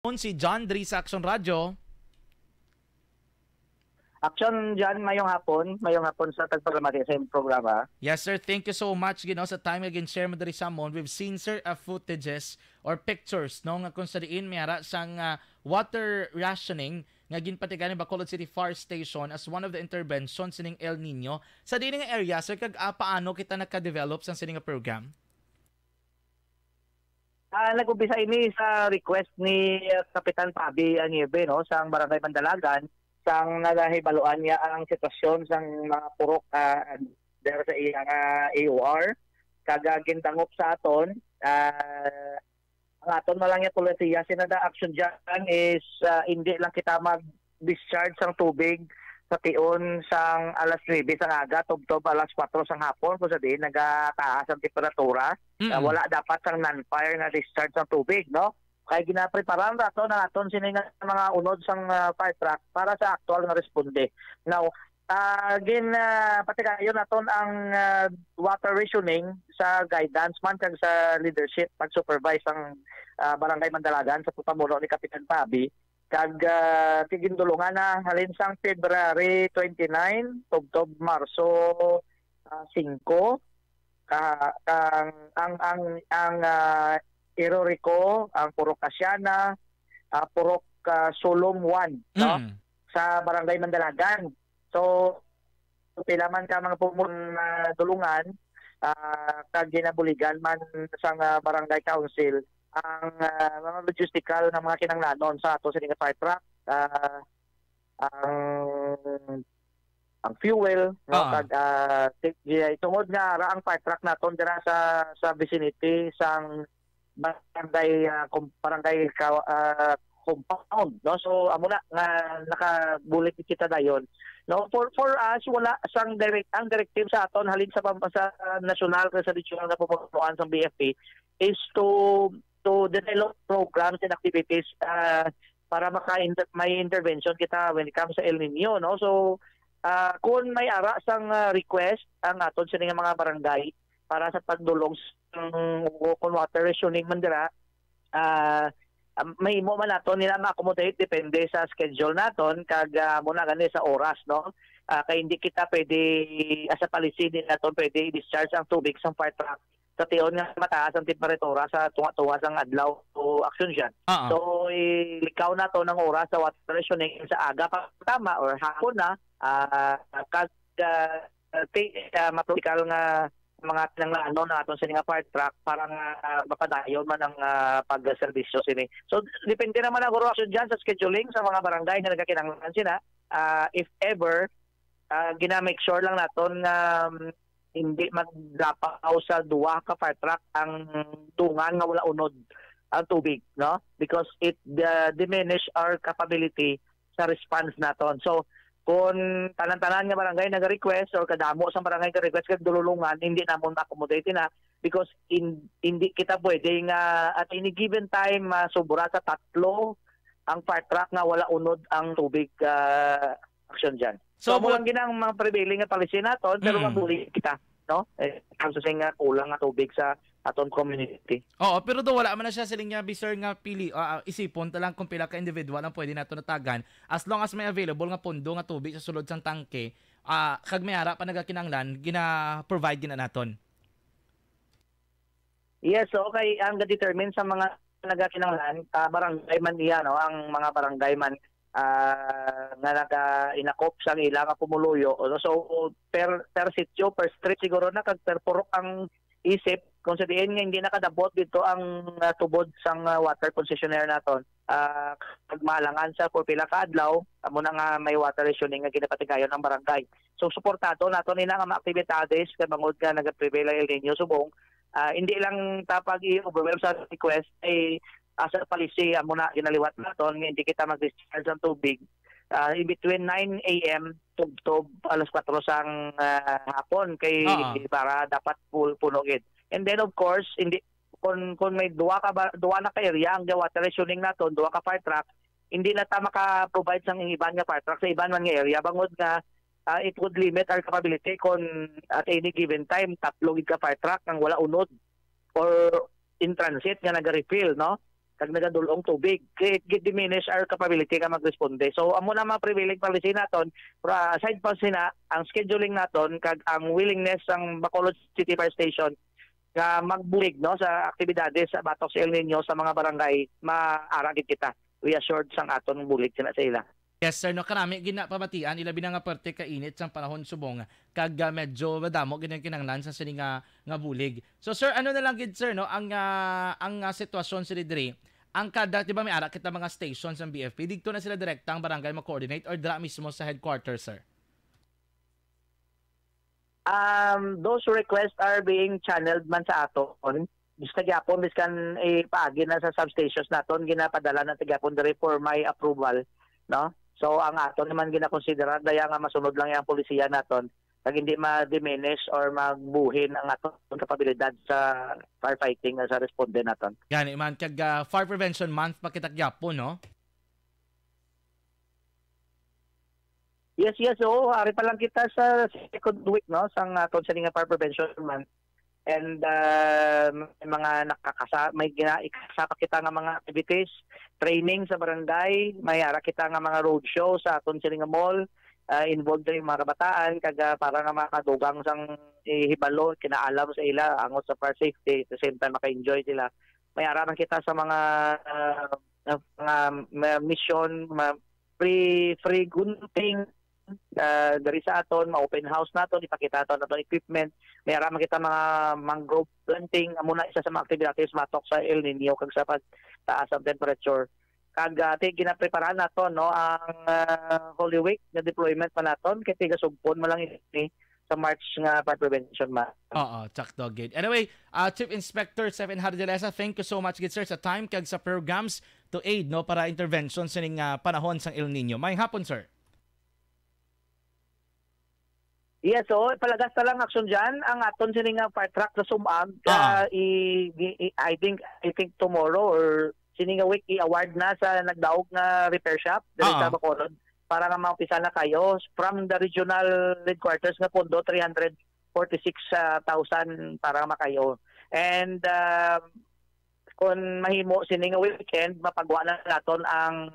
Si John Dri sa Action Radio. Action dyan, mayong hapon sa tagpagramati sa iyong programa. Yes sir, thank you so much sa time again share mo diri sa amon. We've seen sir footages or pictures no nga kung sa diin may ara sang water rationing nga ginpatigan ni Bacolod City Fire Station as one of the interventions sining El Nino. Sa diin nga area sir kag paano kita naka-develop sang sining nga program? Nag-umpisa ini sa request ni Kapitan Pabi Aniebe no sang Barangay Mandalagan sang nagahibaluan niya ang sitwasyon sang mga purok der sa iyang AOR kaga gintangop sa aton ang aton malang ya polisiya sinada action dyan is hindi lang kita mag-discharge sang tubig sa tion sang alas 9 sang aga tubtob alas 4 sang hapon kung sa din nagataas ang temperatura. Wala dapat sang non-fire na discharge sang tubig no. Kaya ginapreparan rato na aton sining mga unod sang fire truck para sa actual nga responde. Now, patikayon naton ang water rationing sa guidance man kag sa leadership pag-supervise ang Barangay Mandalagan sa pagpamuno ni Kapitan Pabi. Kag tigindulungan na halin sang February 29 tubtob Marso 5 ang Irorico, ang Purok Kasyana, Purok Sulong 1 no? Sa Barangay Mandalagan. So pila man ka mga dulungan kag ginabuligan man sa Barangay Council ang mga logistical na mga kinanglanon sa ato sa fire truck, ang fuel no? Kag tungod nga ra ang fire truck naton dira sa vicinity sang barangay compound no, so amo na nga nakabulit kita dayon no. For us wala sang directive sa aton halin sa national sa regional na pumunuan sa BFP is to develop programs and activities para may intervention kita when it comes sa El Nino no. So kung may ara sang request ang aton sa mga barangay para sa pagdulong kung water rationing man dira, may mo man naton nila ma-accommodate depende sa schedule naton kag muna gani sa oras no. Kay hindi kita pwede as a policy din naton pwede i-discharge ang tubig sa fire truck sa tion nga mataas ang temperatura sa tunga-tunga sang adlaw o action dyan. So ilikaw naton ang oras sa water rationing sa aga pa tama or hapon na kag mapraktikal nga mga tinanglanon na aton sa nga fire truck para nga mapadayon man ang pagservisyo sini. So depende naman ang action dyan sa scheduling sa mga barangay na nagkakinanglan sila. If ever gina-make sure lang naton na hindi magdapaw sa duwa ka fire truck ang tungan nga wala unod ang tubig no, because it diminish our capability sa response naton. So kung tanan-tanan nga barangay nag-request or kadamo sa barangay nag-request kag dululungan, hindi namon ma-accommodate na because hindi kita pwede nga at any given time sobra sa tatlo ang fire truck nga wala unod ang tubig action dyan. So mo lang ginang mga prevailing nga policy naton pero mabuli kita no. Kasi nga kulang nga tubig sa aton community. Oo, pero do wala man na siya siling nga biser nga pili isipon ta lang kung pila ka individual ang pwede nato natagan as long as may available nga pondo nga tubig sa sulod sang tangke kag may ara pa nagakinanglan gina-provide gina naton. Yes, so okay ang determine sa mga nagakinanglan barangay man iya no, ang mga barangay man nga inakop sa ila nga pumuluyo. So per sitio per street siguro na kag per purok ang isip kung sa diin nga hindi nakadabot dito ang tubod sang water concessionaire naton. Malangan sa for pila ka adlaw amo na nga may water rationing nga ginapatigayon ang barangay. So suportado naton nila nga mga aktibidades kay bangod nga nagaprevail ang El Nino subong hindi lang tapag i-overwhelm sa request ay as a policy amo na ginaliwat naton nga hindi kita mag-discharge ang tubig in between 9 AM to alas 4 sang hapon kay para dapat punogid. And then of course hindi kung may duwa na ka area ang water rationing naton duwa ka fire truck hindi na ta maka-provide sang iban nga fire truck sa iban man nga area bangod nga it would limit our capability kung at any given time tatlo gid ka fire truck ang wala unod or in transit nga naga-refill no. kag nagadulong tubig. It diminish our capability ka magresponde. So amo na mga prevailing policy naton, pero aside pa sina ang scheduling naton kag ang willingness ng Bacolod City Fire Station nga magbulig no sa aktibidades sa batok sa El Nino sa mga barangay, maaragit kita. We assured sang aton bulig sina sa ila. Yes sir, no karami ginapamatian ilabi na nga parte kainit sang panahon subong kag medyo madamo ginang kinanglan sa sini nga bulig. So sir, ano na lang gid sir no ang sitwasyon sa diri, ang kada di ba may ara kita mga stations ng BFP dito na sila direktang barangay ma-coordinate or dira mismo sa headquarters sir? Those requests are being channeled man sa aton. Basta gyapon biskan ipaagi na sa substations naton ginapadala na gyapon diri for my approval, no? So ang aton naman ginakonsidera daya nga masunod lang yang polisiya naton kag hindi ma-diminish or magbuhin ang aton kapabilidad sa firefighting sa responde naton. Gani man kag Fire Prevention Month pa kita gyapon no? Yes. So, ari pa lang kita sa second week no sang aton sa Fire Prevention Month. And may mga may ikasapa kita nga mga activities, training sa barangay, may ara kita nga mga roadshow sa aton sining mall, involved din mga kabataan kag para nga makadugang sang hibalo kinaalam sa ila angot sa fire safety, at the same time maka-enjoy sila. May ara man kita sa mga mission, free gunting dari sa aton, ma-open house naton, ipakita aton naton equipment. May araman kita mga mangrove planting, muna isa sa mga activities matok sa El Nino kag sa pagtaas ang temperature. Kag ginapreparahan naton no ang Holy Week nga deployment pa naton kay tiga sugpon mo lang ini sa March nga fire prevention ma. Oo, Chakto gid. Anyway, Chief Inspector Stephen Hardelesa, thank you so much gid sir sa time kag sa programs to aid no para intervention sa ning panahon sang El Nino. Maayong hapon sir. Yes, so palagas na lang aksyon dyan. Ang aton sining fire truck sa Sumag, I think tomorrow or sining week i-award na sa nagdaog nga repair shop dito sa Bacolod para nga maumpisa na kayo from the regional headquarters nga pondo 346,000 para makayo. And kung mahimo sining weekend mapagawa na naton ang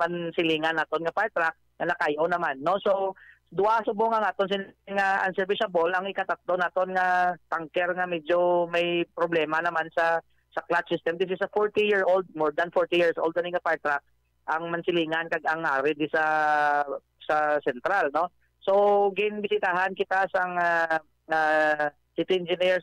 mansilingan naton nga fire truck na nakayo naman, no? So duwa subong ang aton nga unserviceable, ang ikatatlo naton nga tanker nga medyo may problema naman sa clutch system. This is a 40-year-old, more than 40 years old na nga fire truck ang mansilingan kag ang ari di sa central, no? So ginbisitahan kita sang city engineers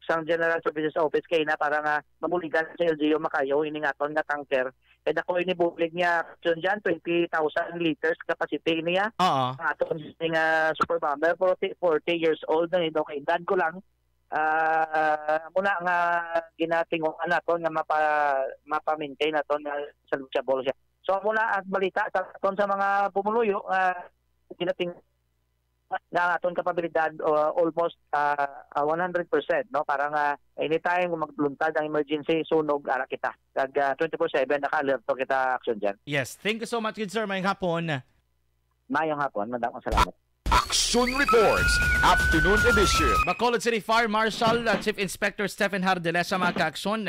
sang General Services Office kay na para nga mamuligan sa LGU makayo ining aton nga tanker. Kaya ako inibulig niya dyan, 20,000 liters capacity niya. Ang aton nga super bomber, 40 years old na nito. Kaya dad ko lang, muna nga ginatinguan naton nga mapa-maintain naton nga salvageable siya. So muna at balita sa aton sa mga pumuluyo, ginatinguan na aton kapabilidad almost 100%, no, para nga anytime kung magluntad ang emergency sunog ara kita kag 24/7 naka-alerto kita action diyan. Yes, thank you so much good sir. Mayong hapon. Mayong hapon, madamong salamat. Action Reports Afternoon Edition. Bacolod City Fire Marshal Chief Inspector Stephen Hardelesa mga ka-aksyon